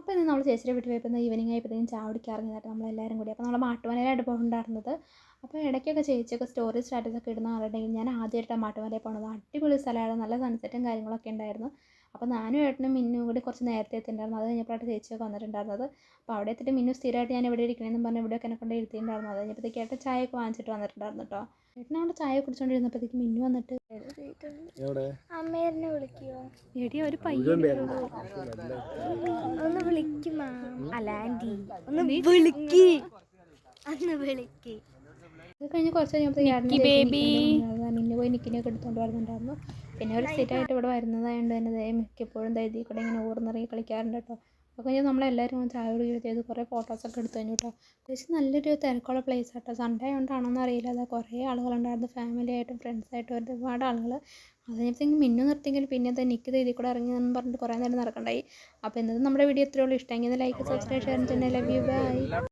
അപ്പോൾ ഇന്ന് നമ്മൾ ചേച്ചിയുടെ വീട്ടിൽ പോയപ്പോൾ ഈവനിങ് ആയപ്പോഴത്തേക്കും ചായ കുടിക്കാൻ ഇറങ്ങിയതായിട്ട് നമ്മളെല്ലാവരും കൂടി. അപ്പോൾ നമ്മൾ മാട്ടുമലയിലായിട്ട് പോകുന്നുണ്ടായിരുന്നത്. അപ്പോൾ ഇടയ്ക്കൊക്കെ ചേച്ചിയൊക്കെ സ്റ്റോറി സ്റ്റാറ്റസൊക്കെ ഇടുന്ന ആളുണ്ടെങ്കിൽ ഞാൻ ആദ്യമായിട്ടാണ് മാട്ടുമലയിൽ പോകുന്നത്. അടിപൊളി സ്ഥലമായിരുന്നു, നല്ല സൺസെറ്റും കാര്യങ്ങളൊക്കെ ഉണ്ടായിരുന്നു. അപ്പോൾ ഞാനും ഏട്ടനും മിന്നും കൂടി കുറച്ച് നേരത്തെ എത്തിയിട്ടുണ്ടായിരുന്നു. അത് കഴിഞ്ഞപ്പോഴായിട്ട് ചേച്ചിയൊക്കെ വന്നിട്ടുണ്ടായിരുന്നത്. അപ്പോൾ അവിടെ എത്തിയിട്ട് മിന്നു സ്ഥിരമായിട്ട് ഞാൻ ഇവിടെ ഇരിക്കണമെന്ന് പറഞ്ഞ് ഇവിടെയൊക്കെ എന്നെ കൊണ്ട് ഇരുത്തിയിട്ടുണ്ടായിരുന്നു. അത് കഴിഞ്ഞപ്പോഴത്തേക്ക് ഏട്ടൻ ചായയൊക്കെ വാങ്ങിച്ചിട്ട് വന്നിട്ടുണ്ടായിരുന്നു കേട്ടോ. ഏട്ടനവിടെ ചായ കുടിച്ചുകൊണ്ടിരുന്നപ്പോഴത്തേക്ക് മിന്നു വന്നിട്ട് അമ്മേനെ വിളിക്കുവോ? എടി ഒരു പയ്യൻ ഒന്ന് വിളിക്കും അല്ല ആൻറ്റി ഒന്ന് വിളിക്ക് അന്ന് വിളിക്ക്. അത് കഴിഞ്ഞ് കുറച്ച് കഴിഞ്ഞപ്പോഴത്തേക്ക് മിന്നു പോയി നിക്കിനെയൊക്കെ എടുത്തുകൊണ്ട് വരുന്നുണ്ടായിരുന്നു. പിന്നെ ഒരു സ്ഥിരമായിട്ട് ഇവിടെ വരുന്നതായതുകൊണ്ട് തന്നെ മിക്കപ്പോഴും ഇതിൽ കൂടെ ഇങ്ങനെ ഊർന്നിറങ്ങി കളിക്കാറുണ്ട് കേട്ടോ. അപ്പോൾ കഴിഞ്ഞാൽ നമ്മളെല്ലാവരും ചായ കുടിക്കുകയും ചെയ്ത് കുറേ ഫോട്ടോസൊക്കെ എടുത്തു കഴിഞ്ഞു കേട്ടോ. അത്യാവശ്യം നല്ലൊരു തിരക്കുള്ള പ്ലേസ് കേട്ടോ. സൺഡേ ആയതുകൊണ്ടാണോന്ന് അറിയില്ല, അത് കുറേ ആളുകളുണ്ടായിരുന്നു, ഫാമിലി ആയിട്ടും ഫ്രണ്ട്സായിട്ടും ഒരുപാട് ആളുകൾ. അത് കഴിഞ്ഞപ്പോഴത്തേക്കും മിന്നു നിർത്തിയെങ്കിൽ പിന്നെ അത് നിൽക്ക് ഇതിൽ കൂടെ ഇറങ്ങി എന്ന് പറഞ്ഞിട്ട് കുറേ നേരം നടക്കണ്ടായി. അപ്പോൾ ഇന്നത്തെ നമ്മുടെ വീഡിയോ ഇത്രയേ ഉള്ളൂ. ഇഷ്ടമെങ്കിൽ ലൈക്ക്, സബ്സ്ക്രൈബ്, ഷെയർ ചെയ്യുന്നത്. Love you, by.